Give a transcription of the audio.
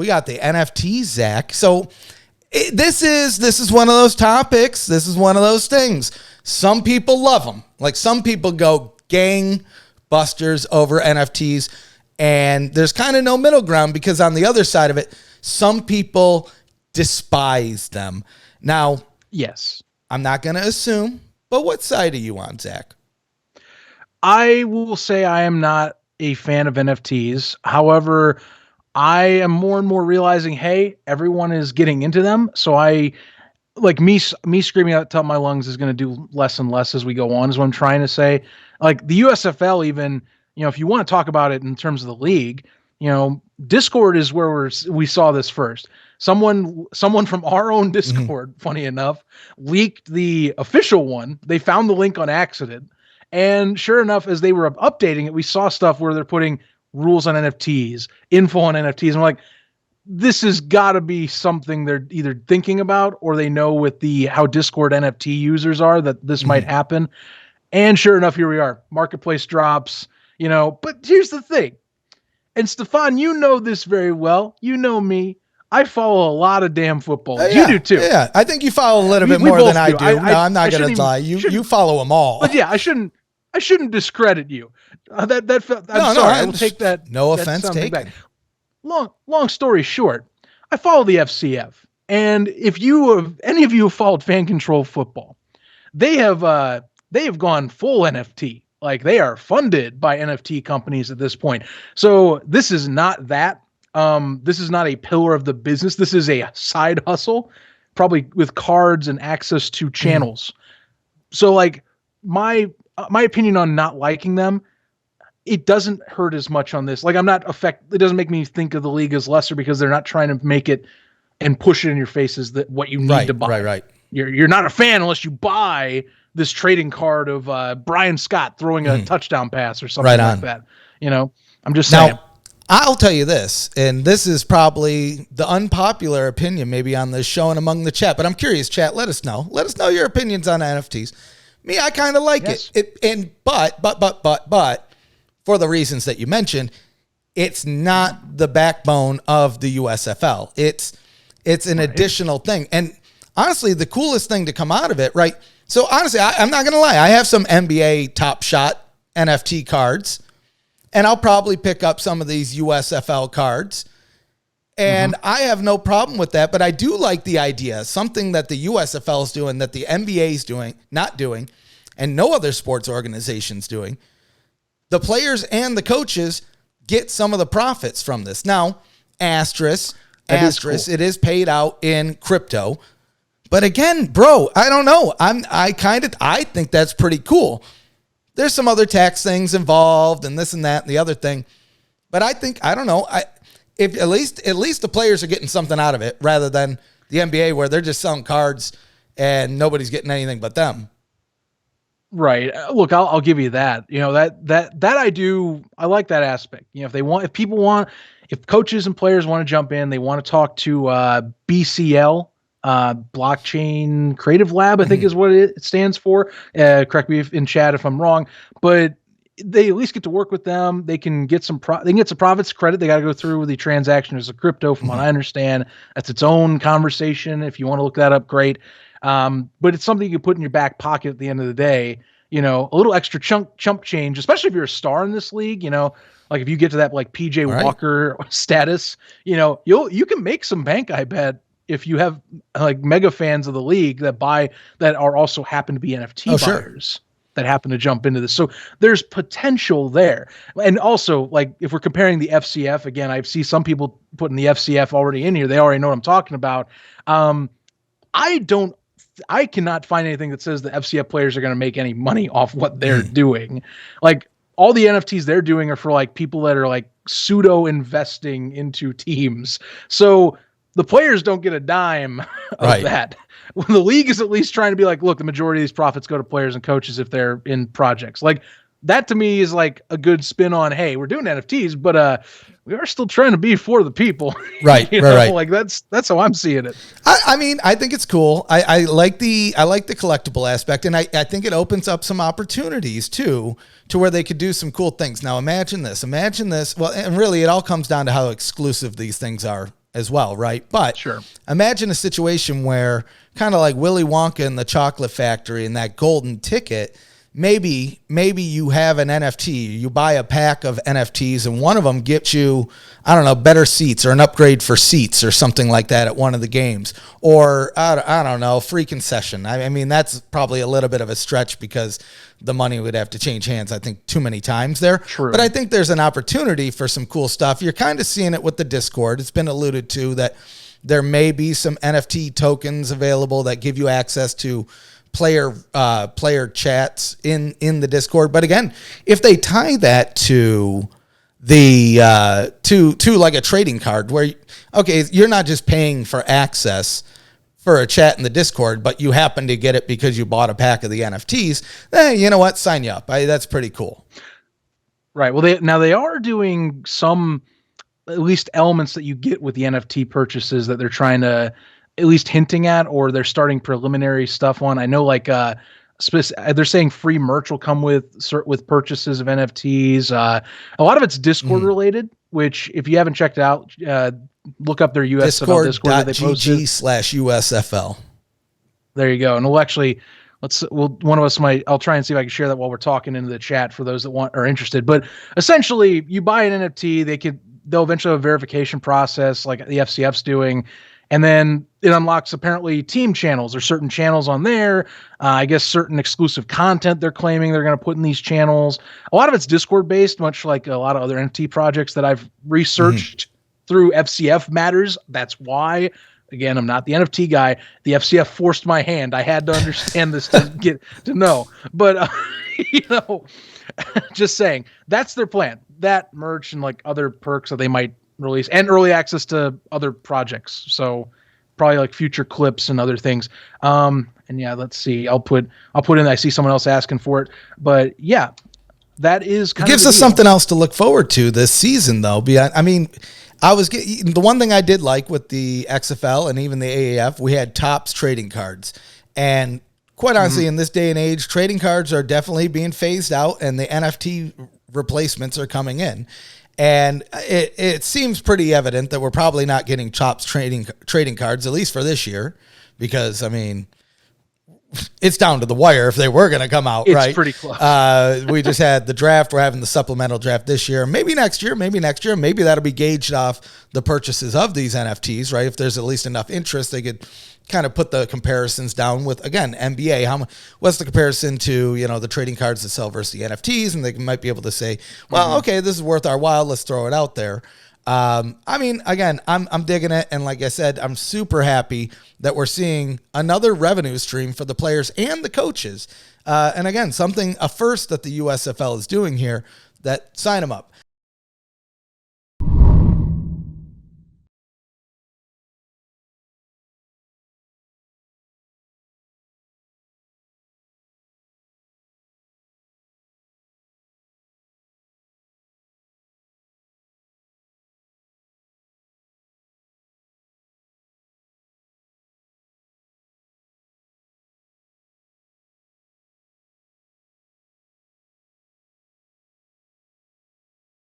we got the NFTs, Zach. So this is one of those topics. This is one of those things. Some people love them. Like some people go gangbusters over NFTs, and there's kind of no middle ground because on the other side of it, some people despise them. Now, yes, I'm not going to assume, but what side are you on, Zach? I will say I am not a fan of NFTs. However, I am more and more realizing, hey, everyone is getting into them. So I like me screaming out top of my lungs is going to do less and less as we go on, is what I'm trying to say. Like the USFL, even, if you want to talk about it in terms of the league, Discord is where we saw this first. Someone from our own Discord, funny enough, leaked the official one. They found the link on accident. And sure enough, as they were updating it, we saw stuff where they're putting rules on NFTs, info on NFTs. And I'm like, this has got to be something they're either thinking about or they know with how Discord NFT users are that this might happen. And sure enough, here we are. Marketplace drops, But here's the thing. And Stefan, you know this very well. You know me. I follow a lot of damn football. You do too. Yeah, I think you follow a little bit more than I do. I'm not going to lie. You follow them all. But yeah, I shouldn't discredit you. I'm sorry. I will take that. No offense taken. Back. Long story short, I follow the FCF, and if any of you have followed Fan Control Football, they have gone full NFT. Like they are funded by NFT companies at this point. So this is not that. This is not a pillar of the business. This is a side hustle, probably with cards and access to channels. So like my opinion on not liking them, it doesn't hurt as much on this. Like it doesn't make me think of the league as lesser because they're not trying to make it and push it in your faces that what you need to buy. Right. You're not a fan unless you buy this trading card of Brian Scott throwing a touchdown pass or something like that. I'm just saying. Now, I'll tell you this, and this is probably the unpopular opinion maybe on this show and among the chat, but I'm curious, chat, let us know. Let us know your opinions on NFTs. Me, I kind of like it. But for the reasons that you mentioned, it's not the backbone of the USFL. It's an additional thing. And honestly, the coolest thing to come out of it, right? So honestly, I'm not going to lie. I have some NBA Top Shot NFT cards. And I'll probably pick up some of these USFL cards. And I have no problem with that. But I do like the idea, something that the USFL is doing, that the NBA is not doing, and no other sports organization's doing. The players and the coaches get some of the profits from this. Now, asterisk, it is paid out in crypto. But again, bro, I don't know. I think that's pretty cool. There's some other tax things involved and this and that and the other thing. But I don't know. If at least the players are getting something out of it rather than the NBA where they're just selling cards and nobody's getting anything but them. Right. Look, I'll give you that. That I do. I like that aspect. If coaches and players want to jump in, they want to talk to BCL, Blockchain Creative Lab, I think is what it stands for. Correct me in chat if I'm wrong, but they at least get to work with them. They can get some profits credit. They got to go through the transaction as a crypto, from what I understand. That's its own conversation. If you want to look that up, great. But it's something you can put in your back pocket at the end of the day. A little extra chump change, especially if you're a star in this league. Like if you get to that like PJ Walker status, you can make some bank, I bet, if you have like mega fans of the league that are also happen to be NFT buyers that happen to jump into this. So there's potential there. And also, like if we're comparing the FCF, again, I see some people putting the FCF already in here. They already know what I'm talking about. I cannot find anything that says the FCF players are going to make any money off what they're doing. Like all the NFTs they're doing are for like people that are like pseudo investing into teams. So the players don't get a dime of that. When the league is at least trying to be like, look, the majority of these profits go to players and coaches if they're in projects. Like that to me is like a good spin on, hey, we're doing NFTs, but we are still trying to be for the people. Right. Right. Like that's how I'm seeing it. I mean, I think it's cool. I like the collectible aspect, and I think it opens up some opportunities too, to where they could do some cool things. Now imagine this. Well, and really it all comes down to how exclusive these things are as well, right? But Sure. imagine a situation where kind of like Willy Wonka and the Chocolate Factory and that golden ticket, maybe you have an NFT, you buy a pack of NFTs and one of them gets you, I don't know, better seats or an upgrade for seats or something like that at one of the games, or I don't know, free concession. I mean, that's probably a little bit of a stretch because the money would have to change hands, I think, too many times there. True. But I think there's an opportunity for some cool stuff. You're kind of seeing it with the Discord. It's been alluded to that there may be some NFT tokens available that give you access to player chats in the Discord. But again, if they tie that to the to like a trading card where, okay, you're not just paying for access for a chat in the Discord, but you happen to get it because you bought a pack of the NFTs, you know what? Sign you up. That's pretty cool. Right. Well, they are doing some, at least elements that you get with the NFT purchases that they're trying to at least hinting at, or they're starting preliminary stuff on. I know like they're saying free merch will come with purchases of NFTs. A lot of it's Discord related, which if you haven't checked out, look up their USFL Discord that they posted. Discord.gg/USFL. There you go. And one of us I'll try and see if I can share that while we're talking into the chat for those that are interested. But essentially you buy an NFT, they'll eventually have a verification process like the FCF's doing. And then it unlocks apparently team channels or certain channels on there. I guess certain exclusive content they're claiming they're going to put in these channels. A lot of it's Discord based, much like a lot of other NFT projects that I've researched through FCF matters. That's why, again, I'm not the NFT guy. The FCF forced my hand. I had to understand this to get to know. But, just saying, that's their plan. That merch and like other perks that they might release, and early access to other projects, so probably like future clips and other things. And yeah, let's see, I'll put in, I see someone else asking for it, but yeah, that is kind of gives us something else to look forward to this season though. I mean, the one thing I did like with the XFL and even the AAF, we had Topps trading cards, and quite honestly, in this day and age, trading cards are definitely being phased out and the NFT replacements are coming in. And it seems pretty evident that we're probably not getting Topps trading cards, at least for this year, because, I mean, it's down to the wire if they were going to come out, right? It's pretty close. We just had the draft. We're having the supplemental draft this year. Maybe next year. Maybe that'll be gauged off the purchases of these NFTs, right? If there's at least enough interest, they could kind of put the comparisons down with, again, NBA. What's the comparison to, the trading cards that sell versus the NFTs? And they might be able to say, well, okay, this is worth our while. Let's throw it out there. I mean, again, I'm digging it. And like I said, I'm super happy that we're seeing another revenue stream for the players and the coaches. And again, a first that the USFL is doing here, that sign them up.